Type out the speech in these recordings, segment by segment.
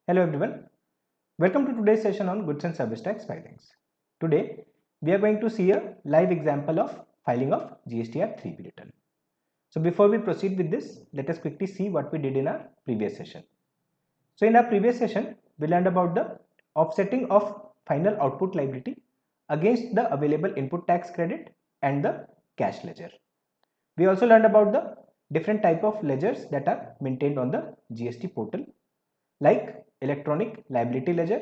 Hello everyone, welcome to today's session on goods and service tax filings. Today we are going to see a live example of filing of GSTR-3B return. So before we proceed with this, let us quickly see what we did in our previous session. So in our previous session, we learned about the offsetting of final output liability against the available input tax credit and the cash ledger. We also learned about the different type of ledgers that are maintained on the GST portal, like electronic liability ledger,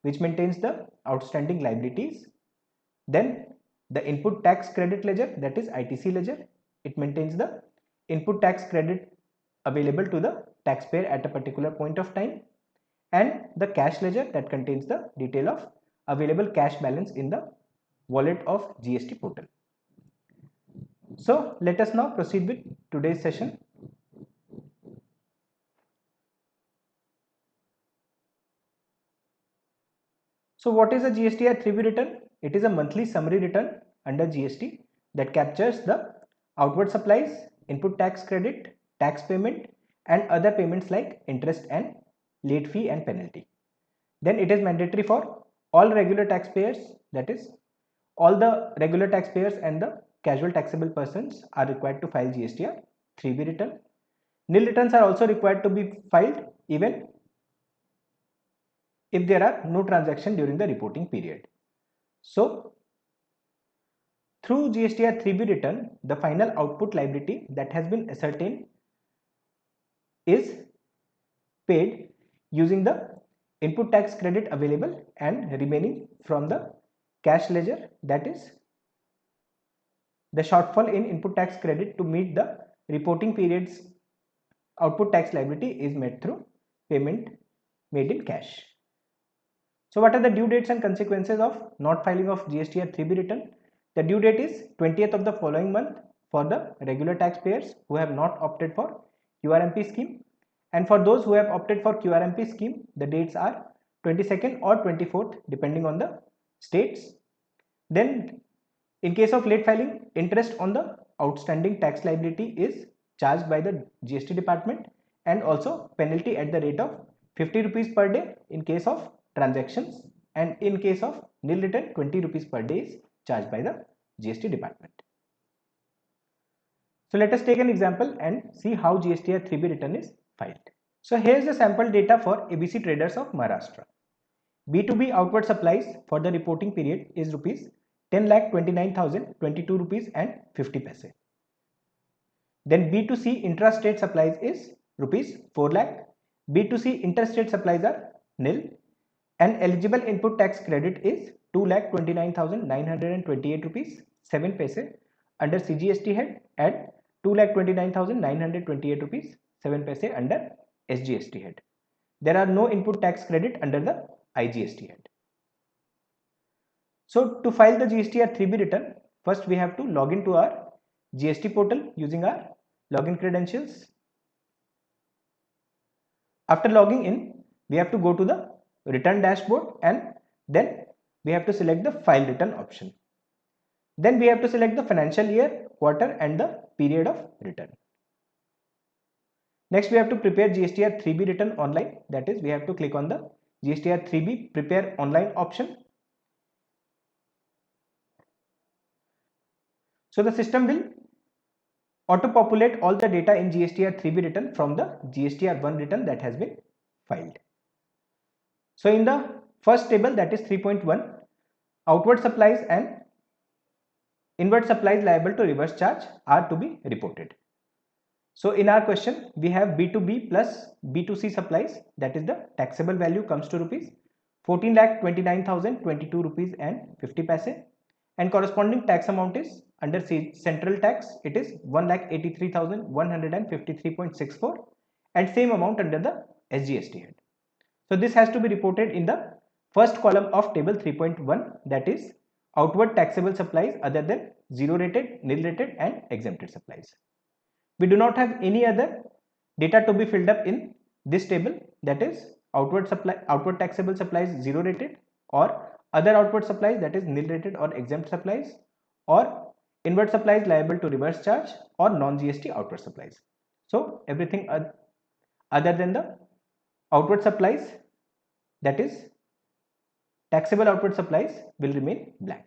which maintains the outstanding liabilities. Then the input tax credit ledger, that is ITC ledger. It maintains the input tax credit available to the taxpayer at a particular point of time, and the cash ledger that contains the detail of available cash balance in the wallet of GST portal. So let us now proceed with today's session. So what is a GSTR-3B return? It is a monthly summary return under GST that captures the outward supplies, input tax credit, tax payment and other payments like interest and late fee and penalty. Then it is mandatory for all regular taxpayers, that is all the regular taxpayers and the casual taxable persons are required to file GSTR-3B return. Nil returns are also required to be filed even if there are no transaction during the reporting period. So through GSTR-3B return, the final output liability that has been ascertained is paid using the input tax credit available and remaining from the cash ledger, that is the shortfall in input tax credit to meet the reporting period's output tax liability is met through payment made in cash. So what are the due dates and consequences of not filing of GSTR-3B return? The due date is 20th of the following month for the regular taxpayers who have not opted for QRMP scheme, and for those who have opted for QRMP scheme, the dates are 22nd or 24th depending on the states. Then in case of late filing, interest on the outstanding tax liability is charged by the GST department, and also penalty at the rate of 50 rupees per day in case of transactions, and in case of nil return 20 rupees per day is charged by the GST department. So let us take an example and see how GSTR-3B return is filed. So here is the sample data for ABC Traders of Maharashtra. B2B outward supplies for the reporting period is rupees 10,29,022 rupees and 50 paise. Then B2C intrastate supplies is rupees 4 lakh. B2C interstate supplies are nil, and eligible input tax credit is 2,29,928 rupees 7 paise under CGST head and 2,29,928 rupees 7 paise under SGST head. There are no input tax credit under the IGST head. So to file the GSTR-3B return, first we have to log into our GST portal using our login credentials. After logging in, we have to go to the return dashboard, and then we have to select the file return option. Then we have to select the financial year, quarter and the period of return. Next we have to prepare GSTR-3B return online, that is we have to click on the GSTR-3B prepare online option. So the system will auto-populate all the data in GSTR-3B return from the GSTR-1 return that has been filed. So in the first table, that is 3.1, outward supplies and inward supplies liable to reverse charge are to be reported. So in our question, we have B2B plus B2C supplies, that is the taxable value comes to rupees 14,29,022 rupees and 50 paise, and corresponding tax amount is under central tax, it is 1,83,153.64, and same amount under the SGST head. So this has to be reported in the first column of table 3.1, that is outward taxable supplies other than zero rated, nil rated and exempted supplies. We do not have any other data to be filled up in this table, that is outward taxable supplies zero rated, or other outward supplies, that is nil rated or exempt supplies, or inward supplies liable to reverse charge, or non-GST outward supplies. So everything other than the outward supplies that is taxable outward supplies, will remain blank.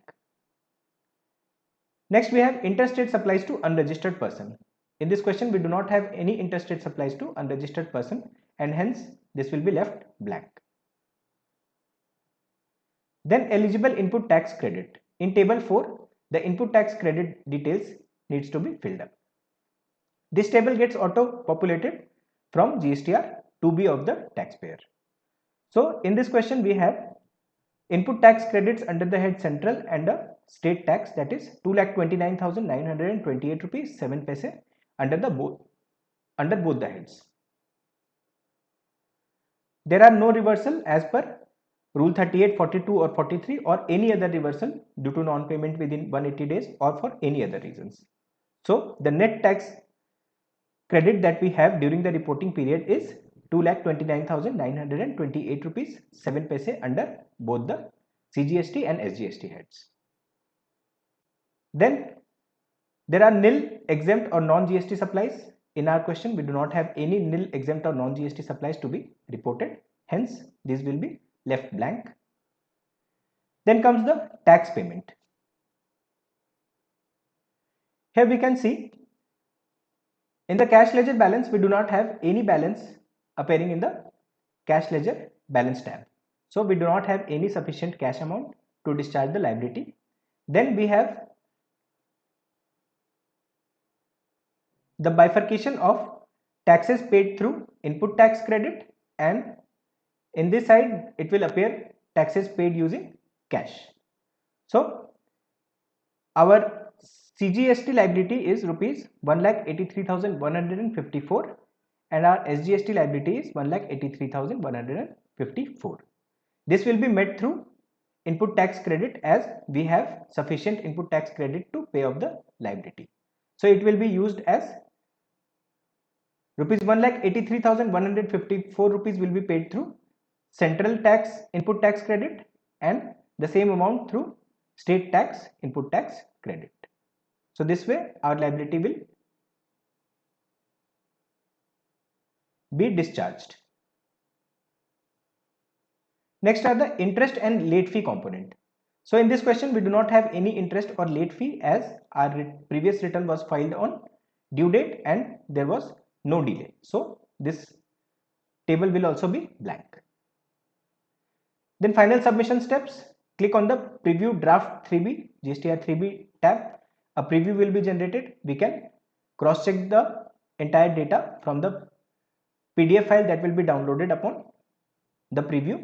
Next we have interstate supplies to unregistered person. In this question we do not have any interstate supplies to unregistered person and hence this will be left blank. Then eligible input tax credit. In table 4, the input tax credit details needs to be filled up. This table gets auto populated from GSTR-2B of the taxpayer. So in this question we have input tax credits under the head central and a state tax, that is 2,29,928 rupees 7 paise under both the heads. There are no reversal as per Rule 38, 42 or 43 or any other reversal due to non-payment within 180 days or for any other reasons. So the net tax credit that we have during the reporting period is 2,29,928 rupees 7 paise under both the CGST and SGST heads. Then there are nil, exempt or non-GST supplies. In our question we do not have any nil, exempt or non-GST supplies to be reported, hence these will be left blank. Then comes the tax payment. Here we can see in the cash ledger balance we do not have any balance appearing in the cash ledger balance tab. So we do not have any sufficient cash amount to discharge the liability. Then we have the bifurcation of taxes paid through input tax credit, and in this side it will appear taxes paid using cash. So our CGST liability is rupees 1,83,154 and our SGST liability is 1,83,154. This will be met through input tax credit as we have sufficient input tax credit to pay off the liability. So it will be used as rupees 1,83,154 rupees will be paid through central tax input tax credit and the same amount through state tax input tax credit. So this way our liability will be discharged. Next are the interest and late fee component. So in this question we do not have any interest or late fee as our previous return was filed on due date and there was no delay. So this table will also be blank. Then final submission steps. Click on the preview draft 3B GSTR-3B tab. A preview will be generated. We can cross check the entire data from the PDF file that will be downloaded upon the preview.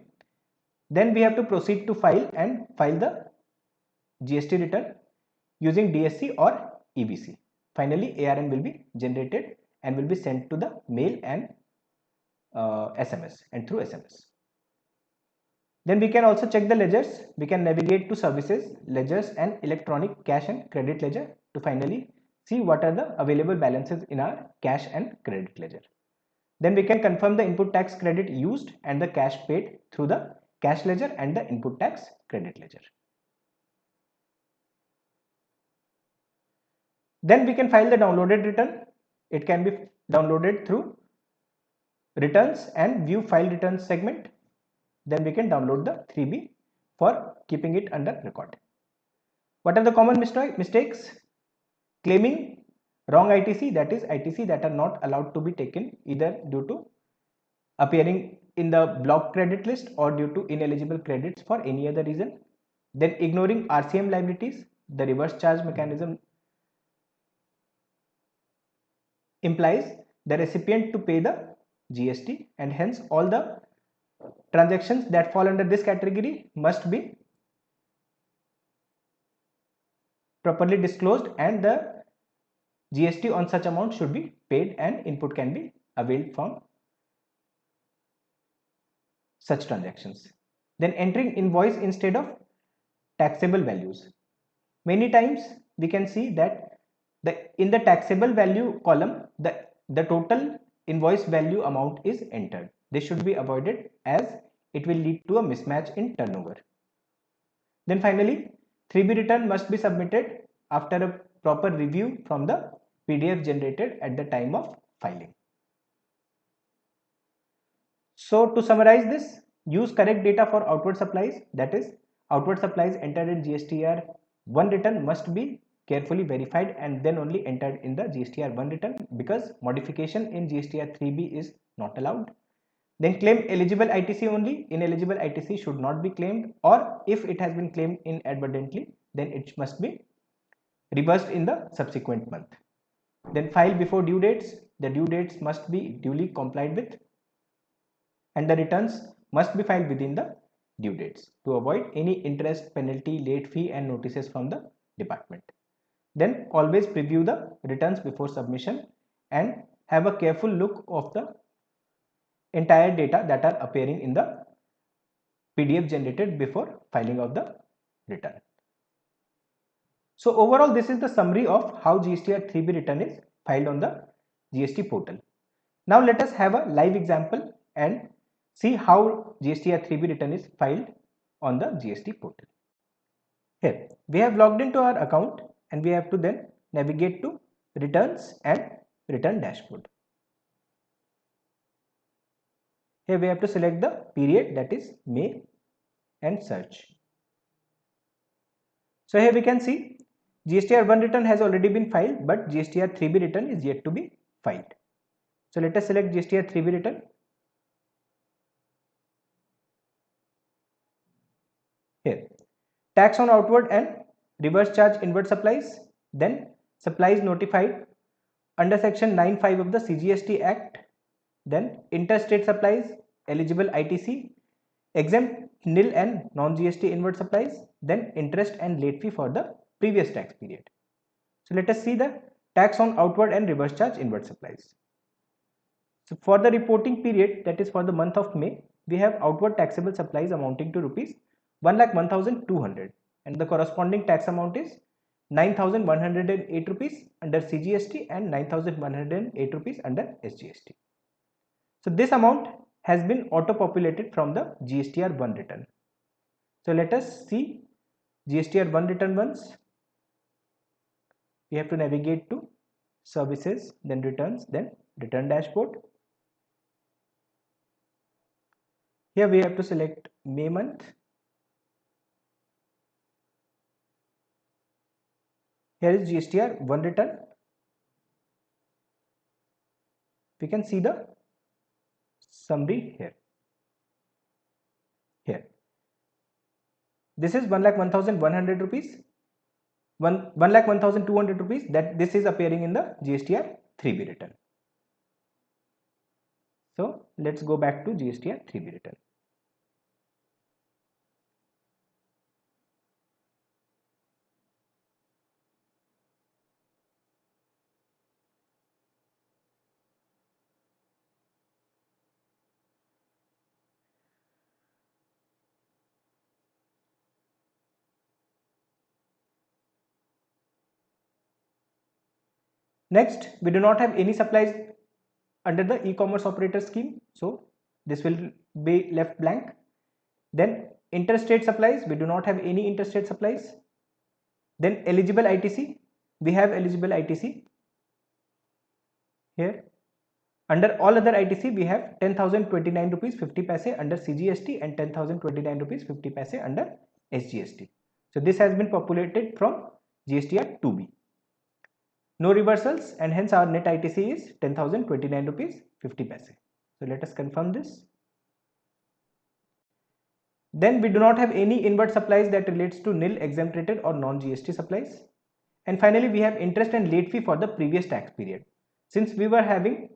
Then we have to proceed to file and file the GST return using DSC or EBC. Finally ARN will be generated and will be sent to the mail and SMS and through SMS. Then we can also check the ledgers. We can navigate to services, ledgers and electronic cash and credit ledger to finally see what are the available balances in our cash and credit ledger. Then we can confirm the input tax credit used and the cash paid through the cash ledger and the input tax credit ledger. Then we can file the downloaded return. It can be downloaded through returns and view file returns segment. Then we can download the 3B for keeping it under record. What are the common mistakes? Claiming wrong ITC, that is ITC that are not allowed to be taken either due to appearing in the block credit list or due to ineligible credits for any other reason. Then ignoring RCM liabilities. The reverse charge mechanism implies the recipient to pay the GST and hence all the transactions that fall under this category must be properly disclosed and the GST on such amount should be paid and input can be availed from such transactions. Then entering invoice instead of taxable values. Many times we can see that in the taxable value column the total invoice value amount is entered. This should be avoided as it will lead to a mismatch in turnover. Then finally 3B return must be submitted after a proper review from the PDF generated at the time of filing. So to summarize this, use correct data for outward supplies, that is outward supplies entered in GSTR1 return must be carefully verified and then only entered in the GSTR1 return, because modification in GSTR-3B is not allowed. Then claim eligible ITC only. Ineligible ITC should not be claimed, or if it has been claimed inadvertently, then it must be reversed in the subsequent month. Then file before due dates. The due dates must be duly complied with, and the returns must be filed within the due dates to avoid any interest, penalty, late fee and notices from the department. Then always preview the returns before submission and have a careful look of the entire data that are appearing in the PDF generated before filing of the return. So overall, this is the summary of how GSTR-3B return is filed on the GST portal. Now let us have a live example and see how GSTR-3B return is filed on the GST portal. Here we have logged into our account and we have to then navigate to returns and return dashboard. Here we have to select the period, that is May, and search. So here we can see GSTR1 return has already been filed, but GSTR3B return is yet to be filed. So let us select GSTR3B return. Here, tax on outward and reverse charge inward supplies, then supplies notified under section 9(5) of the CGST Act, then interstate supplies, eligible ITC, exempt nil and non-GST inward supplies, then interest and late fee for the previous tax period. So let us see the tax on outward and reverse charge inward supplies. So for the reporting period, that is for the month of May, we have outward taxable supplies amounting to rupees 1,01,200 and the corresponding tax amount is 9,108 rupees under CGST and 9,108 rupees under SGST. So this amount has been auto-populated from the GSTR1 return. So let us see GSTR1 return once. We have to navigate to services, then returns, then return dashboard. Here we have to select May month. Here is GSTR1 return. We can see the summary here. This is 1,01,100 rupees, 1,01,200 rupees, that this is appearing in the GSTR-3B return. So let's go back to GSTR-3B return. Next, we do not have any supplies under the e-commerce operator scheme, so this will be left blank. Then interstate supplies, we do not have any interstate supplies. Then eligible ITC, we have eligible ITC here. Under all other ITC, we have 10,029 rupees 50 paise under CGST and 10,029 rupees 50 paise under SGST. So this has been populated from GSTR-2B. No reversals, and hence our net ITC is 10,029 rupees 50 paise. So let us confirm this. Then we do not have any inward supplies that relates to nil, exempt rated or non-GST supplies. And finally, we have interest and late fee for the previous tax period. Since we were having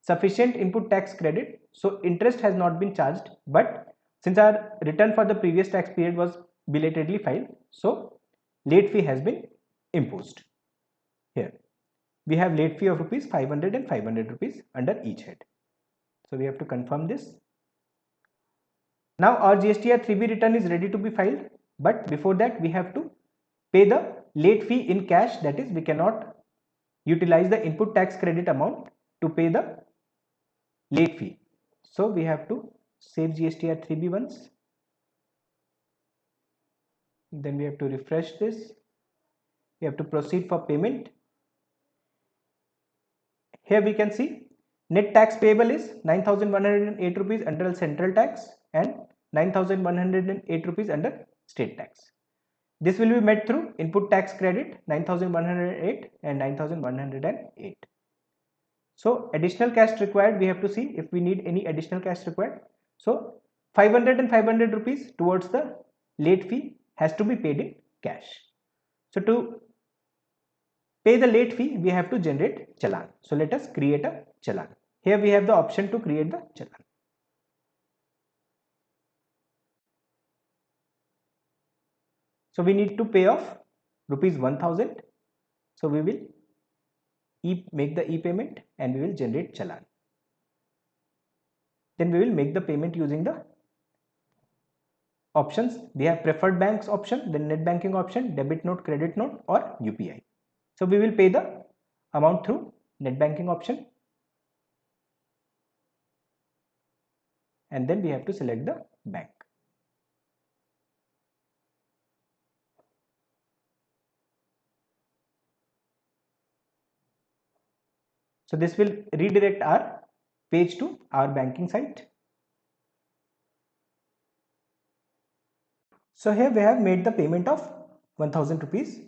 sufficient input tax credit, so interest has not been charged, but since our return for the previous tax period was belatedly filed, so late fee has been imposed. Here we have late fee of rupees 500 and 500 rupees under each head. So we have to confirm this. Now our GSTR-3B return is ready to be filed, but before that we have to pay the late fee in cash, that is we cannot utilize the input tax credit amount to pay the late fee. So we have to save GSTR-3B once, then we have to refresh this, we have to proceed for payment. Here we can see net tax payable is 9,108 rupees under central tax, and 9,108 rupees under state tax. This will be met through input tax credit 9,108 and 9,108. So additional cash required, we have to see if we need any additional cash required. So 500 and 500 rupees towards the late fee has to be paid in cash. So to pay the late fee, we have to generate challan. So let us create a challan. Here we have the option to create the challan. So we need to pay off rupees 1000. So we will make the e-payment and we will generate challan. Then we will make the payment using the options. We have preferred banks option, then net banking option, debit note, credit note or UPI. So we will pay the amount through net banking option and then we have to select the bank. So this will redirect our page to our banking site. So here we have made the payment of 1000 rupees.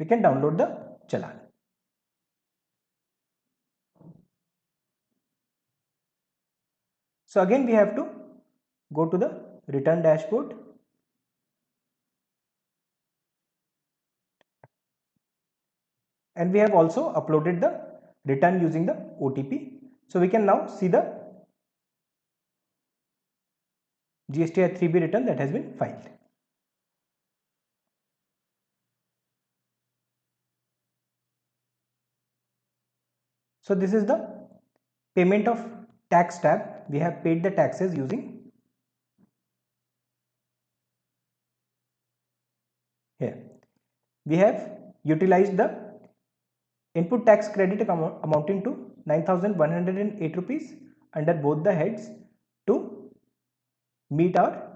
We can download the challan. So again we have to go to the return dashboard. And we have also uploaded the return using the OTP. So we can now see the GSTR-3B return that has been filed. So this is the payment of tax tab. We have paid the taxes using here. We have utilized the input tax credit amounting to 9,108 rupees under both the heads to meet our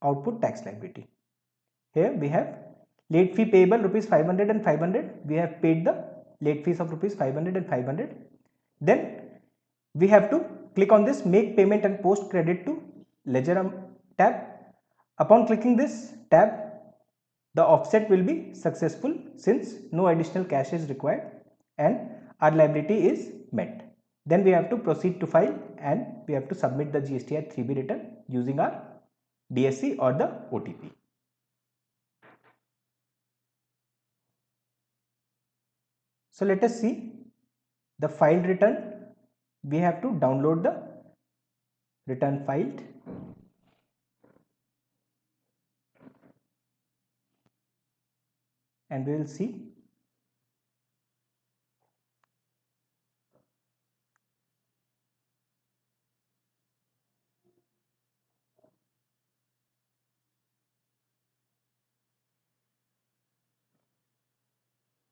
output tax liability. Here we have late fee payable rupees 500 and 500. We have paid the late fees of rupees 500 and 500. Then we have to click on this make payment and post credit to ledger tab. Upon clicking this tab, the offset will be successful since no additional cash is required and our liability is met. Then we have to proceed to file and we have to submit the GSTR-3B return using our DSC or the OTP. So let us see the filed return. We have to download the return filed. And we will see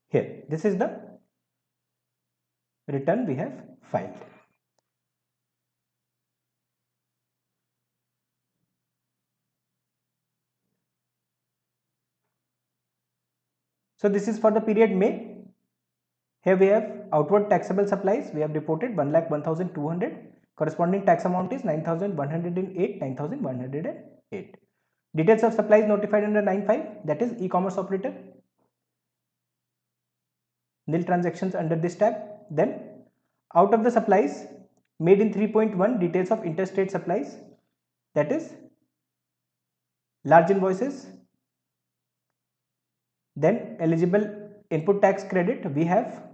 here. This is the return we have filed. So this is for the period May. Here we have outward taxable supplies. We have reported 1,01,200. Corresponding tax amount is 9,108, 9,108. Details of supplies notified under 9.5, that is e-commerce operator. Nil transactions under this tab. Then out of the supplies made in 3.1, details of interstate supplies, that is large invoices. Then eligible input tax credit, we have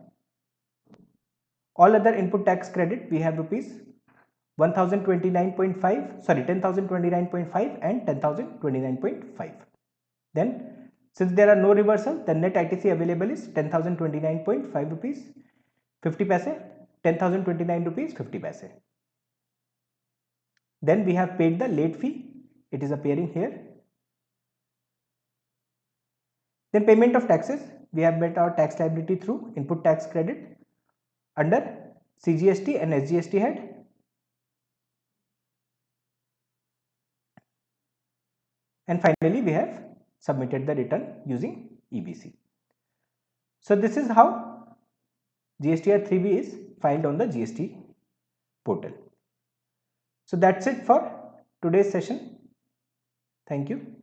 all other input tax credit. We have rupees 1029.5, sorry 10,029.5 and 10,029.5. Then since there are no reversal, the net ITC available is 10,029.5 rupees 50 paise, 10,029 rupees 50 paise. Then we have paid the late fee. It is appearing here. Then payment of taxes. We have met our tax liability through input tax credit under CGST and SGST head. And finally, we have submitted the return using EBC. So this is how GSTR-3B is filed on the GST portal. So that's it for today's session. Thank you.